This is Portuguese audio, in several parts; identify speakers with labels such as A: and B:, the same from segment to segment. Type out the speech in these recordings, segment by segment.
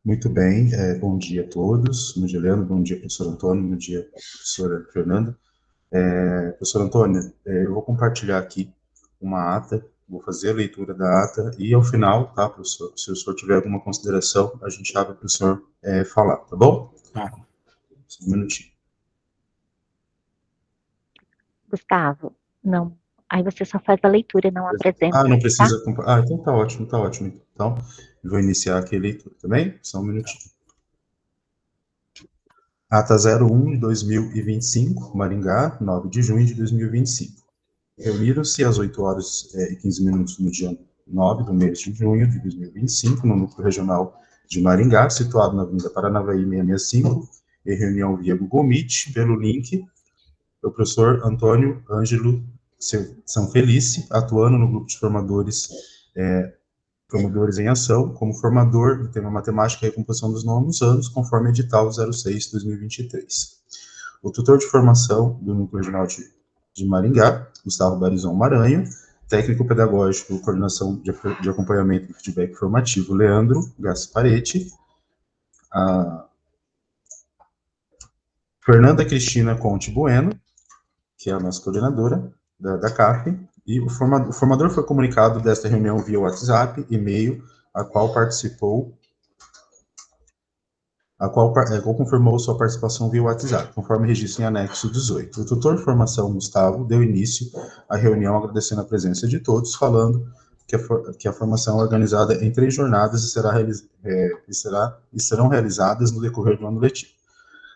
A: Muito bem, bom dia a todos. Bom dia, Leandro, bom dia, professor Antônio, bom dia, professora Fernanda. Professor Antônio, eu vou compartilhar aqui uma ata, vou fazer a leitura da ata e ao final, tá, professor, se o senhor tiver alguma consideração, a gente abre para o senhor falar, tá bom?
B: Tá.
A: Só um minutinho.
C: Gustavo, não. Aí você só faz a leitura e não
A: Ah,
C: apresenta,
A: não
C: tá?
A: precisa... então tá ótimo, tá ótimo. Então, eu vou iniciar aqui a leitura, tá bem? Só um minutinho. Ata 01 de 2025, Maringá, 9 de junho de 2025. Reuniram-se às 8 horas e 15 minutos no dia 9 do mês de junho de 2025, no núcleo regional de Maringá, situado na Avenida Paranavaí 665, em reunião via Google Meet, pelo link, o professor Antônio Ângelo Sanfelice, atuando no grupo de formadores em ação, como formador do tema Matemática e Recomposição dos Nomes Anos, conforme edital 06/2023. O tutor de formação do Núcleo Regional de Maringá, Gustavo Barizon Maranho, técnico pedagógico, coordenação de acompanhamento e feedback formativo, Leandro Gasparetti, a Fernanda Cristina Conte Bueno, que é a nossa coordenadora da CAF, e o formador foi comunicado desta reunião via WhatsApp, e-mail, a qual participou a qual confirmou sua participação via WhatsApp, conforme registro em anexo 18. O tutor de formação, Gustavo, deu início à reunião agradecendo a presença de todos, falando que a formação é organizada em 3 jornadas e serão realizadas no decorrer do ano letivo.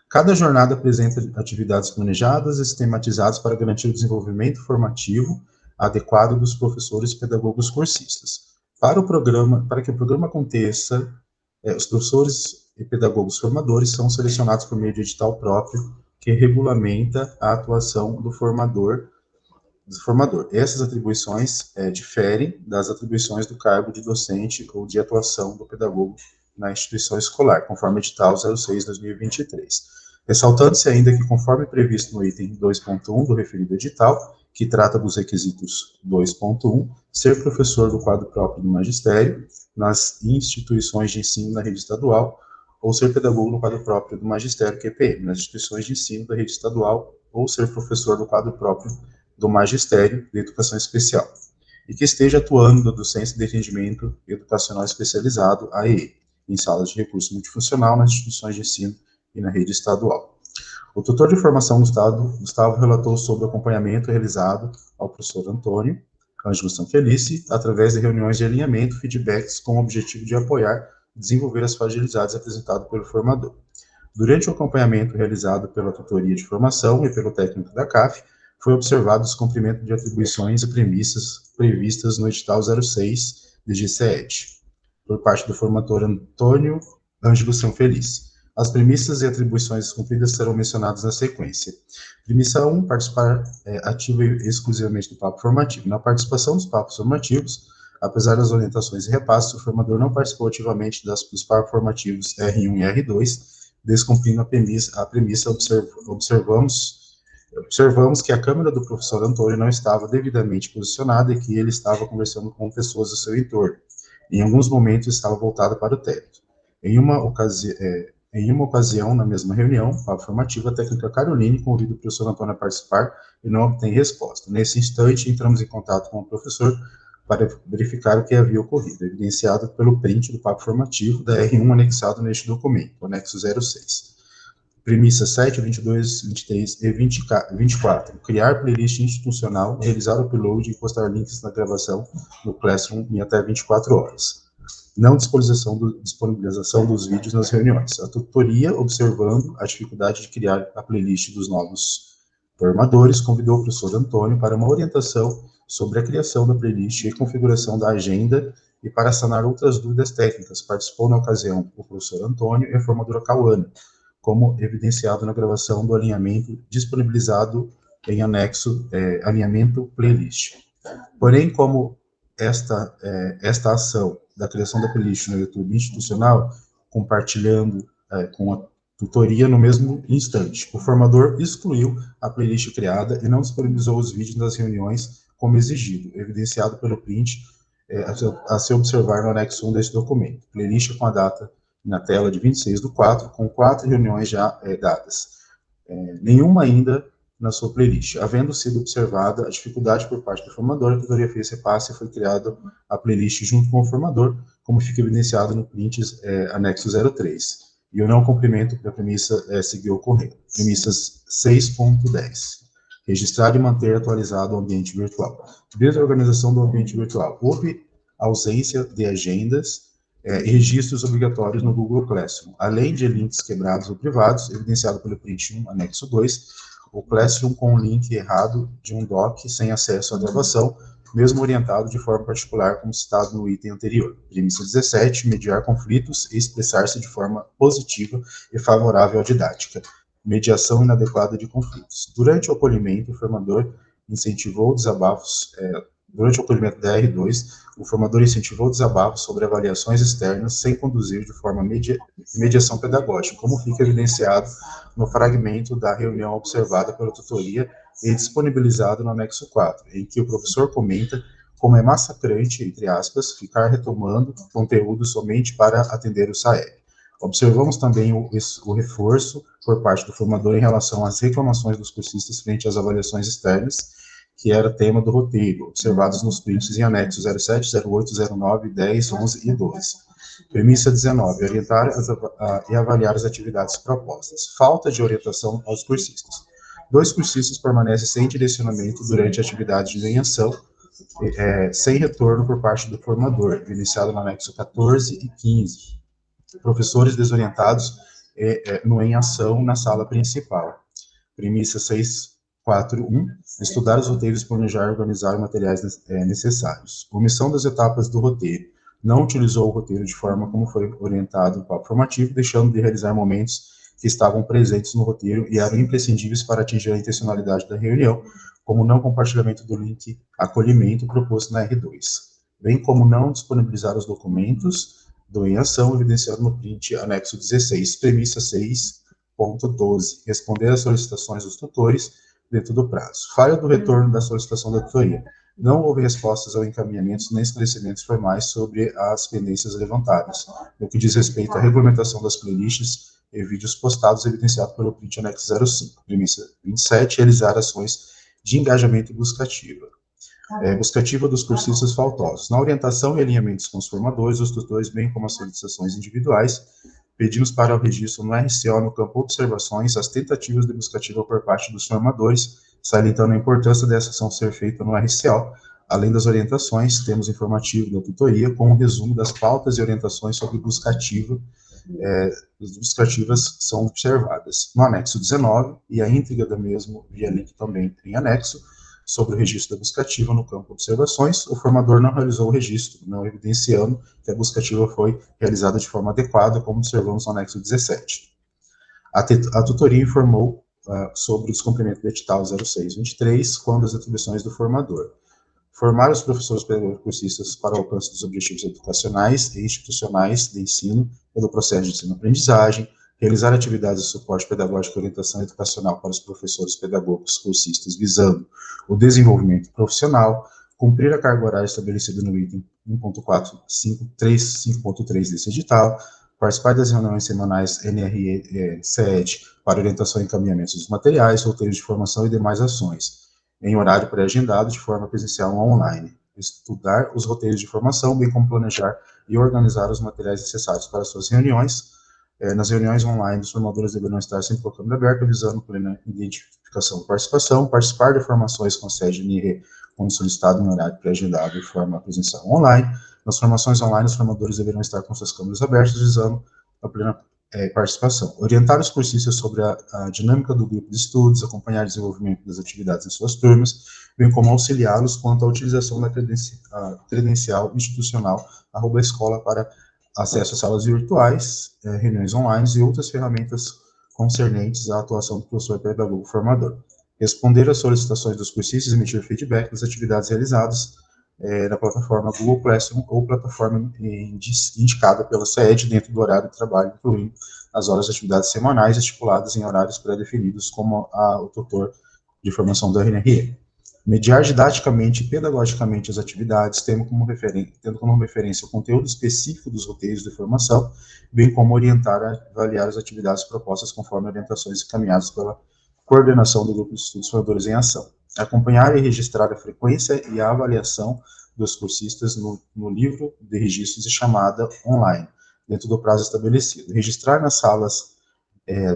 A: Cada jornada apresenta atividades planejadas e sistematizadas para garantir o desenvolvimento formativo adequado dos professores e pedagogos cursistas. Para que o programa aconteça, os professores e pedagogos formadores são selecionados por meio de edital próprio que regulamenta a atuação do formador. Essas atribuições diferem das atribuições do cargo de docente ou de atuação do pedagogo na instituição escolar, conforme edital 06/2023. Ressaltando-se ainda que, conforme previsto no item 2.1 do referido edital, que trata dos requisitos 2.1, ser professor do quadro próprio do magistério nas instituições de ensino na rede estadual, ou ser pedagogo no quadro próprio do magistério QPM, nas instituições de ensino da rede estadual, ou ser professor do quadro próprio do Magistério de Educação Especial, e que esteja atuando na docência de atendimento educacional especializado, AEE, em salas de recurso multifuncional nas instituições de ensino e na rede estadual. O tutor de formação Gustavo relatou sobre o acompanhamento realizado ao professor Antônio Ângelo Sanfelice, através de reuniões de alinhamento, feedbacks, com o objetivo de apoiar e desenvolver as fragilidades apresentadas pelo formador. Durante o acompanhamento realizado pela tutoria de formação e pelo técnico da CAF, foi observado o descumprimento de atribuições e premissas previstas no edital 06 de GCED, por parte do formador Antônio Ângelo Sanfelice. As premissas e atribuições descumpridas serão mencionadas na sequência. Premissa 1, participar ativa e exclusivamente do papo formativo. Na participação dos papos formativos, apesar das orientações e repasses, o formador não participou ativamente dos papos formativos R1 e R2, descumprindo a premissa observamos que a câmera do professor Antônio não estava devidamente posicionada e que ele estava conversando com pessoas do seu entorno. Em alguns momentos estava voltada para o teto. Em uma ocasião, na mesma reunião, a formativa, a técnica Caroline convida o professor Antônio a participar e não obtém resposta. Nesse instante, entramos em contato com o professor para verificar o que havia ocorrido, evidenciado pelo print do papo formativo da R1 anexado neste documento, anexo 06. Premissa 7, 22, 23 e 24. Criar playlist institucional, realizar o upload e postar links na gravação no Classroom em até 24 horas. Não disponibilização dos vídeos nas reuniões. A tutoria, observando a dificuldade de criar a playlist dos novos formadores, convidou o professor Antônio para uma orientação sobre a criação da playlist e configuração da agenda e para sanar outras dúvidas técnicas. Participou na ocasião o professor Antônio e a formadora Cauana, como evidenciado na gravação do alinhamento disponibilizado em anexo alinhamento playlist. Porém, como esta ação da criação da playlist no YouTube institucional, compartilhando com a tutoria no mesmo instante, o formador excluiu a playlist criada e não disponibilizou os vídeos das reuniões como exigido, evidenciado pelo print a se observar no anexo 1 deste documento. Playlist com a data na tela de 26/4, com 4 reuniões já dadas. Nenhuma ainda na sua playlist. Havendo sido observada a dificuldade por parte do formador, a tutoria fez repasse e foi criada a playlist junto com o formador, como fica evidenciado no print anexo 03. E o não cumprimento da premissa seguiu ocorrendo. Premissas 6.10. Registrar e manter atualizado o ambiente virtual. Desorganização do ambiente virtual. Houve ausência de agendas e registros obrigatórios no Google Classroom, além de links quebrados ou privados, evidenciado pelo print 1, anexo 2, o Classroom com o link errado de um doc sem acesso à gravação, mesmo orientado de forma particular, como citado no item anterior. Premissa 17, mediar conflitos e expressar-se de forma positiva e favorável à didática. Mediação inadequada de conflitos. Durante o acolhimento, o formador incentivou desabafos. Durante o acolhimento da R2, o formador incentivou desabafos sobre avaliações externas sem conduzir de forma mediação pedagógica, como fica evidenciado no fragmento da reunião observada pela tutoria e disponibilizado no anexo 4, em que o professor comenta como é massacrante, entre aspas, ficar retomando conteúdo somente para atender o SAEB. Observamos também o reforço por parte do formador em relação às reclamações dos cursistas frente às avaliações externas, que era tema do roteiro, observados nos prints em anexos 07, 08, 09, 10, 11 e 12. Premissa 19, orientar e avaliar as atividades propostas. Falta de orientação aos cursistas. 2 cursistas permanecem sem direcionamento durante a atividade de ação, sem retorno por parte do formador, iniciado no anexo 14 e 15. Professores desorientados no em ação na sala principal. Premissa 6.4.1, estudar os roteiros, planejar e organizar os materiais necessários. Omissão das etapas do roteiro. Não utilizou o roteiro de forma como foi orientado no papo formativo, deixando de realizar momentos que estavam presentes no roteiro e eram imprescindíveis para atingir a intencionalidade da reunião, como não compartilhamento do link acolhimento proposto na R2, bem como não disponibilizar os documentos do em ação, evidenciado no print anexo 16, premissa 6.12, responder às solicitações dos tutores dentro do prazo. Falha do retorno da solicitação da tutoria. Não houve respostas ou encaminhamentos nem esclarecimentos formais sobre as pendências levantadas, no que diz respeito à regulamentação das playlists e vídeos postados, evidenciado pelo print anexo 05. Premissa 27, realizar ações de engajamento buscativa. Buscativa dos cursistas faltosos. Na orientação e alinhamentos com os formadores, os tutores, bem como as solicitações individuais, pedimos para o registro no RCO, no campo observações, as tentativas de buscativa por parte dos formadores, salientando a importância dessa ação ser feita no RCO. Além das orientações, temos informativo da tutoria, com um resumo das pautas e orientações sobre buscativa. As buscativas são observadas no anexo 19, e a íntegra da mesma via link também em anexo, sobre o registro da buscativa no campo observações. O formador não realizou o registro, não evidenciando que a buscativa foi realizada de forma adequada, como observamos no anexo 17. A tutoria informou sobre o descumprimento do edital 0623, quando as atribuições do formador. Formar os professores pedagogos cursistas para o alcance dos objetivos educacionais e institucionais de ensino pelo processo de ensino-aprendizagem, realizar atividades de suporte pedagógico e orientação educacional para os professores pedagogos cursistas visando o desenvolvimento profissional, cumprir a carga horária estabelecida no item 1.4.5.3 desse edital, participar das reuniões semanais NRE SED para orientação e encaminhamento dos materiais, roteiros de formação e demais ações, em horário pré-agendado de forma presencial ou online. Estudar os roteiros de formação, bem como planejar e organizar os materiais necessários para suas reuniões. Nas reuniões online, os formadores deverão estar sempre com a câmera aberta, visando plena identificação e participação, participar de formações com sede NRE, quando solicitado em horário pré-agendado de forma presencial ou online. Nas formações online, os formadores deverão estar com suas câmeras abertas, visando a plena participação. Orientar os cursistas sobre a dinâmica do grupo de estudos, acompanhar o desenvolvimento das atividades em suas turmas, bem como auxiliá-los quanto à utilização da credencial institucional @escola para acesso a salas virtuais, reuniões online e outras ferramentas concernentes à atuação do professor pedagogo formador. Responder às solicitações dos cursistas e emitir feedback das atividades realizadas na plataforma Google Classroom ou plataforma indicada pela SED dentro do horário de trabalho, incluindo as horas de atividades semanais estipuladas em horários pré-definidos como o tutor de formação da NRE. Mediar didaticamente e pedagogicamente as atividades, tendo como referência o conteúdo específico dos roteiros de formação, bem como orientar e avaliar as atividades propostas conforme orientações encaminhadas pela coordenação do Grupo de Estudos Formadores em Ação. Acompanhar e registrar a frequência e a avaliação dos cursistas no livro de registros e chamada online, dentro do prazo estabelecido. Registrar nas salas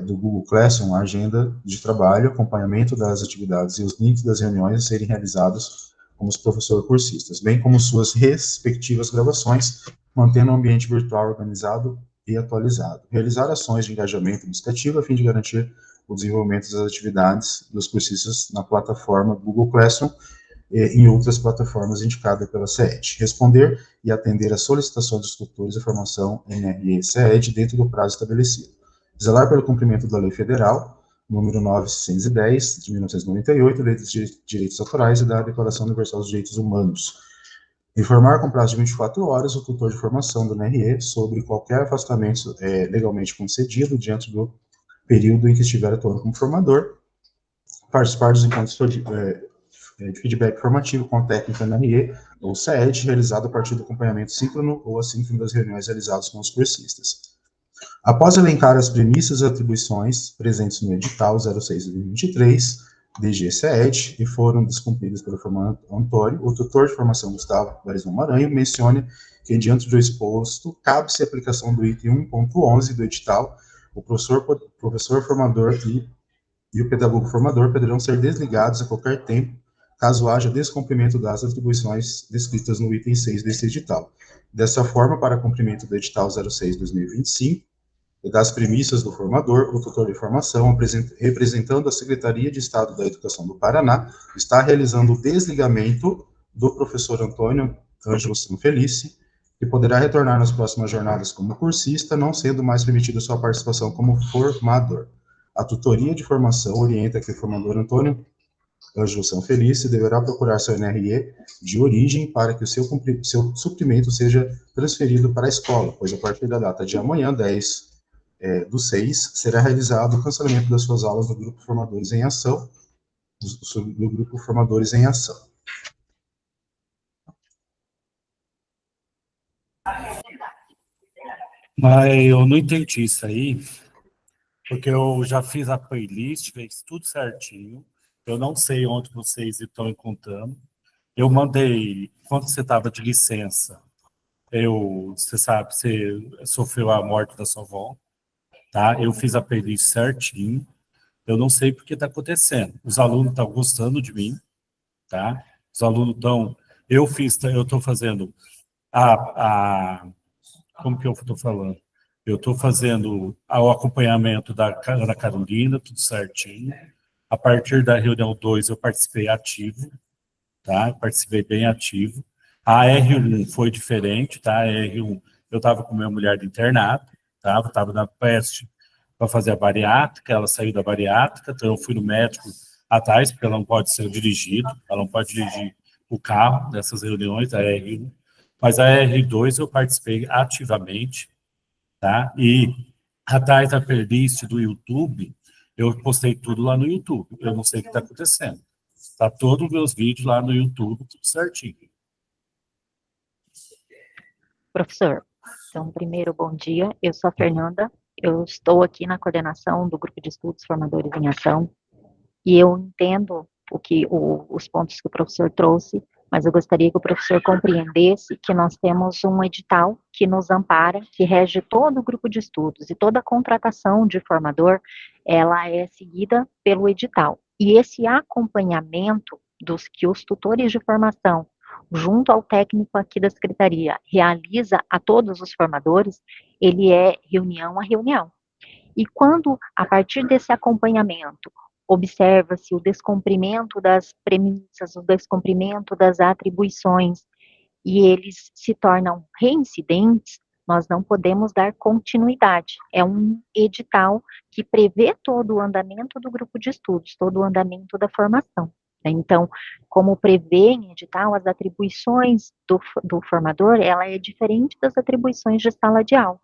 A: do Google Classroom a agenda de trabalho, acompanhamento das atividades e os links das reuniões a serem realizados com os professores cursistas, bem como suas respectivas gravações, mantendo o ambiente virtual organizado e atualizado. Realizar ações de engajamento educativo a fim de garantir o desenvolvimento das atividades dos cursistas na plataforma Google Classroom e em outras plataformas indicadas pela CED. Responder e atender às solicitações dos tutores de formação NRE e CED dentro do prazo estabelecido. Zelar pelo cumprimento da Lei Federal, número 910, de 1998, Lei dos Direitos Autorais e da Declaração Universal dos Direitos Humanos. Informar com prazo de 24 horas o tutor de formação do NRE sobre qualquer afastamento legalmente concedido diante do período em que estiver atuando como formador. Participar dos encontros de feedback formativo com a técnica NRE ou CED, realizado a partir do acompanhamento síncrono ou assíncrono das reuniões realizadas com os cursistas. Após elencar as premissas e atribuições presentes no edital 06/2023, DG-CED, e foram descumpridas pelo formando Antônio, o tutor de formação Gustavo Barizão Maranhão mencione que, diante do exposto, cabe-se a aplicação do item 1.11 do edital, o professor formador e o pedagogo formador poderão ser desligados a qualquer tempo, caso haja descumprimento das atribuições descritas no item 6 desse edital. Dessa forma, para cumprimento do edital 06/2025, e das premissas do formador, o tutor de formação, representando a Secretaria de Estado da Educação do Paraná, está realizando o desligamento do professor Antônio Ângelo Sanfelice, que poderá retornar nas próximas jornadas como cursista, não sendo mais permitida sua participação como formador. A tutoria de formação orienta que o formador Antônio Ângelo Sanfelice deverá procurar seu NRE de origem para que o seu suprimento seja transferido para a escola, pois a partir da data de amanhã, 10/6, será realizado o cancelamento das suas aulas do Grupo Formadores em Ação, do Grupo Formadores em Ação.
B: Mas eu não entendi isso aí, porque eu já fiz a playlist, fez tudo certinho. Eu não sei onde vocês estão encontrando. Eu mandei, quando você estava de licença, você sabe, você sofreu a morte da sua avó, tá? Eu fiz a playlist certinho. Eu não sei porque está acontecendo. Os alunos estão gostando de mim, tá? Os alunos estão... eu estou fazendo como que eu estou falando? Eu estou fazendo o acompanhamento da Ana Carolina, tudo certinho. A partir da reunião 2, eu participei ativo, tá? Participei bem ativo. A R1 foi diferente, tá? A R1, eu estava com minha mulher de internato, tá? Eu estava na peste para fazer a bariátrica, ela saiu da bariátrica, então eu fui no médico atrás, porque ela não pode ser dirigida, ela não pode dirigir o carro dessas reuniões, a R1. Mas a R2 eu participei ativamente, tá? E atrás da playlist do YouTube, eu postei tudo lá no YouTube. Eu não sei o que está acontecendo. Tá todos os meus vídeos lá no YouTube, tudo certinho.
C: Professor, então, primeiro, bom dia. Eu sou a Fernanda. Eu estou aqui na coordenação do Grupo de Estudos Formadores em Ação. E eu entendo os pontos que o professor trouxe, mas eu gostaria que o professor compreendesse que nós temos um edital que nos ampara, que rege todo o grupo de estudos, e toda a contratação de formador, ela é seguida pelo edital. E esse acompanhamento dos que os tutores de formação, junto ao técnico aqui da secretaria, realiza a todos os formadores, ele é reunião a reunião. E quando, a partir desse acompanhamento, observa-se o descumprimento das premissas, o descumprimento das atribuições, e eles se tornam reincidentes, nós não podemos dar continuidade. É um edital que prevê todo o andamento do grupo de estudos, todo o andamento da formação. Então, como prevê em edital, as atribuições do formador, ela é diferente das atribuições de sala de aula.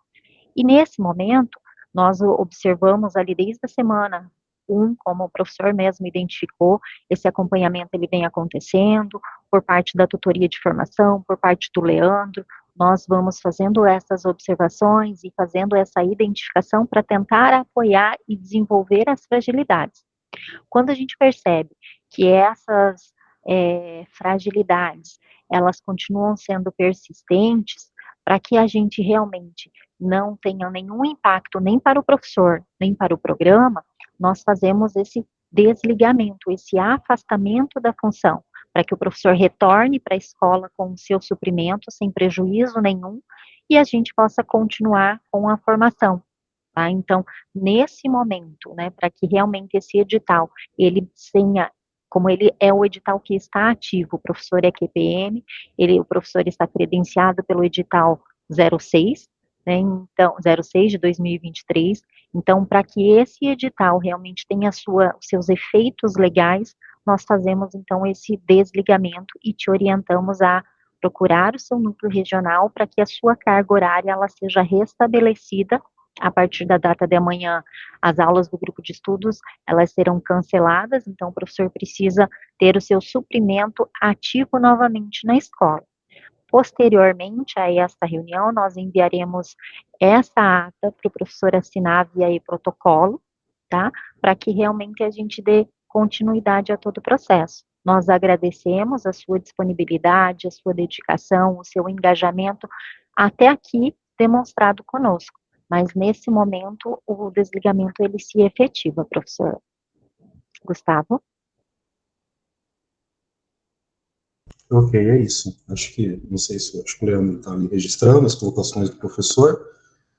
C: E nesse momento, nós observamos ali desde a semana como o professor mesmo identificou, esse acompanhamento ele vem acontecendo, por parte da tutoria de formação, por parte do Leandro, nós vamos fazendo essas observações e fazendo essa identificação para tentar apoiar e desenvolver as fragilidades. Quando a gente percebe que essas fragilidades, elas continuam sendo persistentes, para que a gente realmente não tenha nenhum impacto nem para o professor, nem para o programa, nós fazemos esse desligamento, esse afastamento da função, para que o professor retorne para a escola com o seu suprimento, sem prejuízo nenhum, e a gente possa continuar com a formação. Tá? Então, nesse momento, né, para que realmente esse edital, ele tenha, como ele é o edital que está ativo, o professor é QPM, o professor está credenciado pelo edital 06, né, então, 06 de 2023, então, para que esse edital realmente tenha os seus efeitos legais, nós fazemos, então, esse desligamento e te orientamos a procurar o seu núcleo regional para que a sua carga horária, ela seja restabelecida a partir da data de amanhã. As aulas do grupo de estudos, elas serão canceladas, então o professor precisa ter o seu suprimento ativo novamente na escola. Posteriormente a esta reunião, nós enviaremos essa ata para o professor assinar via protocolo, tá? Para que realmente a gente dê continuidade a todo o processo. Nós agradecemos a sua disponibilidade, a sua dedicação, o seu engajamento até aqui demonstrado conosco. Mas nesse momento o desligamento ele se efetiva, professor. Gustavo?
A: Ok, é isso. Acho que, não sei se acho que o Leandro está registrando as colocações do professor.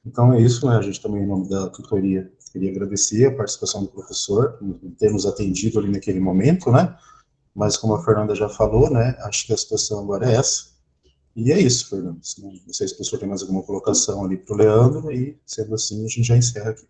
A: Então é isso, né? A gente também, em nome da tutoria, queria agradecer a participação do professor, por ter nos atendido ali naquele momento, né? Mas como a Fernanda já falou, né? Acho que a situação agora é essa. E é isso, Fernanda. Não sei se o professor tem mais alguma colocação ali para o Leandro, e sendo assim, a gente já encerra aqui.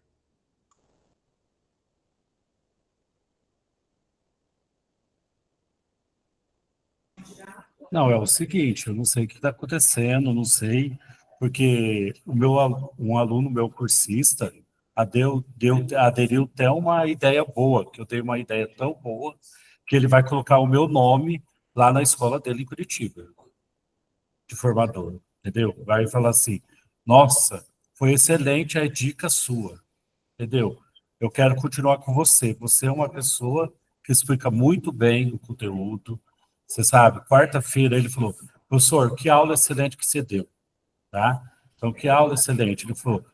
B: Não, é o seguinte, eu não sei o que está acontecendo, não sei, porque um aluno meu cursista aderiu até uma ideia boa, que eu dei uma ideia tão boa, que ele vai colocar o meu nome lá na escola dele em Curitiba, de formador, entendeu? Vai falar assim, nossa, foi excelente a dica sua, entendeu? Eu quero continuar com você. Você é uma pessoa que explica muito bem o conteúdo. Você sabe, quarta-feira ele falou, professor, que aula excelente que você deu, tá? Então, que aula excelente. Ele falou,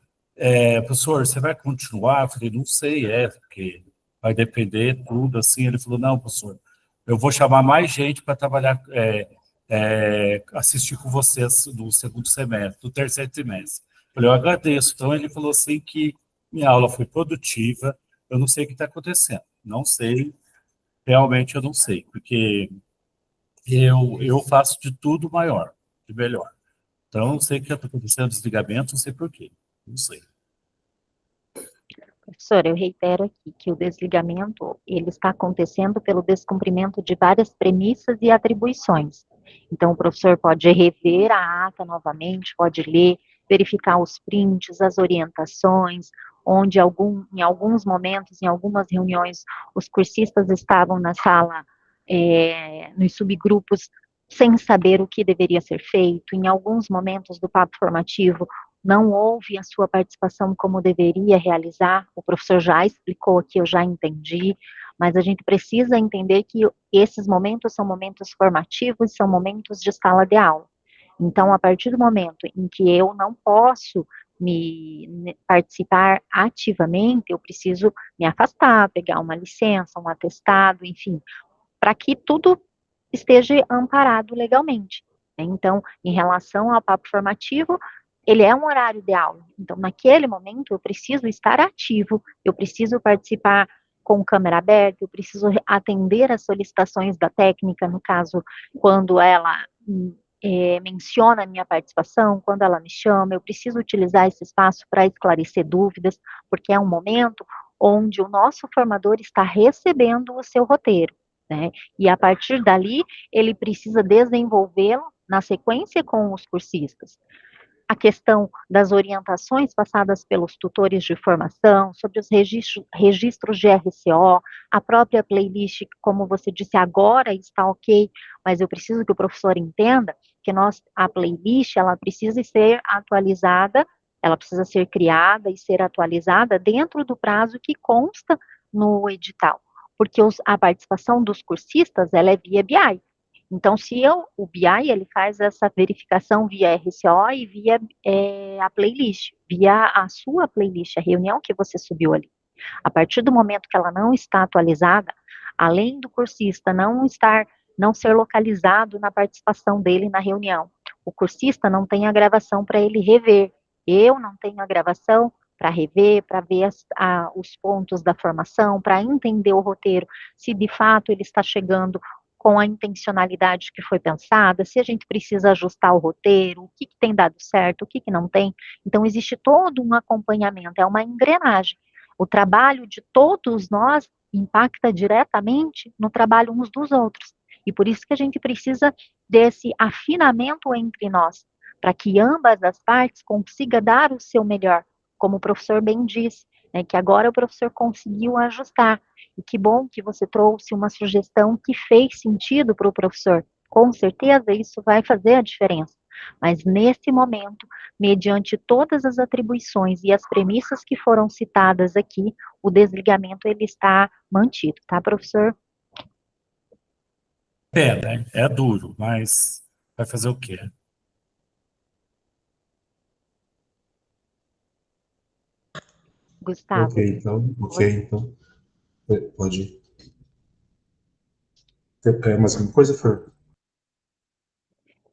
B: professor, você vai continuar? Eu falei, não sei, porque vai depender tudo, assim. Ele falou, não, professor, eu vou chamar mais gente para trabalhar, assistir com vocês no segundo semestre, no terceiro semestre. Eu falei, eu agradeço. Então, ele falou assim que minha aula foi produtiva, eu não sei o que está acontecendo, não sei, realmente eu não sei, porque eu faço de tudo maior, de melhor. Então, não sei o que está acontecendo, desligamento, não sei por quê, não sei.
C: Professor, eu reitero aqui que o desligamento, ele está acontecendo pelo descumprimento de várias premissas e atribuições. Então, o professor pode rever a ata novamente, pode ler, verificar os prints, as orientações, onde em alguns momentos, em algumas reuniões, os cursistas estavam na sala, nos subgrupos, sem saber o que deveria ser feito. Em alguns momentos do papo formativo, não houve a sua participação como deveria realizar, o professor já explicou aqui, eu já entendi, mas a gente precisa entender que esses momentos são momentos formativos, são momentos de sala de aula. Então, a partir do momento em que eu não posso participar ativamente, eu preciso me afastar, pegar uma licença, um atestado, enfim, para que tudo esteja amparado legalmente. Então, em relação ao papo formativo, ele é um horário de aula. Então, naquele momento, eu preciso estar ativo, eu preciso participar com câmera aberta, eu preciso atender às solicitações da técnica, no caso, quando ela menciona a minha participação, quando ela me chama, eu preciso utilizar esse espaço para esclarecer dúvidas, porque é um momento onde o nosso formador está recebendo o seu roteiro, né? E a partir dali, ele precisa desenvolvê-lo na sequência com os cursistas. a questão das orientações passadas pelos tutores de formação, sobre os registros de RCO, a própria playlist, como você disse, agora está ok, mas eu preciso que o professor entenda que a playlist, ela precisa ser atualizada, ela precisa ser criada e ser atualizada dentro do prazo que consta no edital, porque a participação dos cursistas, ela é via BI. Então, o BI, ele faz essa verificação via RCO e via a playlist, via a sua playlist, a reunião que você subiu ali. A partir do momento que ela não está atualizada, além do cursista não ser localizado na participação dele na reunião, o cursista não tem a gravação para ele rever. Eu não tenho a gravação para rever, para ver os pontos da formação, para entender o roteiro, se de fato ele está chegando com a intencionalidade que foi pensada, se a gente precisa ajustar o roteiro, o que tem dado certo, o que não tem. Então, existe todo um acompanhamento, é uma engrenagem. O trabalho de todos nós impacta diretamente no trabalho uns dos outros. E por isso que a gente precisa desse afinamento entre nós, para que ambas as partes consigam dar o seu melhor, como o professor bem disse, né, que agora o professor conseguiu ajustar. E que bom que você trouxe uma sugestão que fez sentido para o professor. Com certeza isso vai fazer a diferença. Mas nesse momento, mediante todas as atribuições e as premissas que foram citadas aqui, o desligamento ele está mantido, tá, professor?
B: Né? É duro, mas vai fazer o quê?
C: Gustavo.
A: Ok, então. Pode ir. Quer mais alguma coisa, Fer?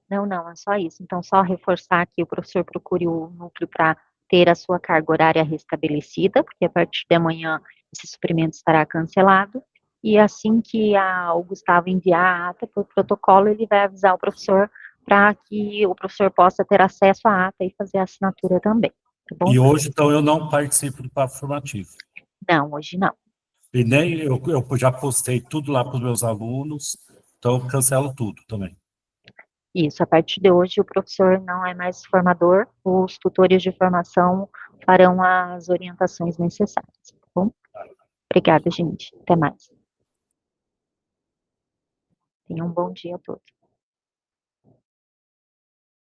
C: Não, é só isso. Então, só reforçar que o professor procure o núcleo para ter a sua carga horária restabelecida, porque a partir de amanhã esse suprimento estará cancelado, e assim que o Gustavo enviar a ata por protocolo, ele vai avisar o professor para que o professor possa ter acesso à ata e fazer a assinatura também, tá bom?
B: E hoje, então, eu não participo do papo formativo.
C: Não, hoje não.
B: E nem eu já postei tudo lá para os meus alunos, então eu cancelo tudo também.
C: Isso, a partir de hoje o professor não é mais formador, os tutores de formação farão as orientações necessárias, tá bom? Obrigada, gente. Até mais. Tenham um bom dia a todos.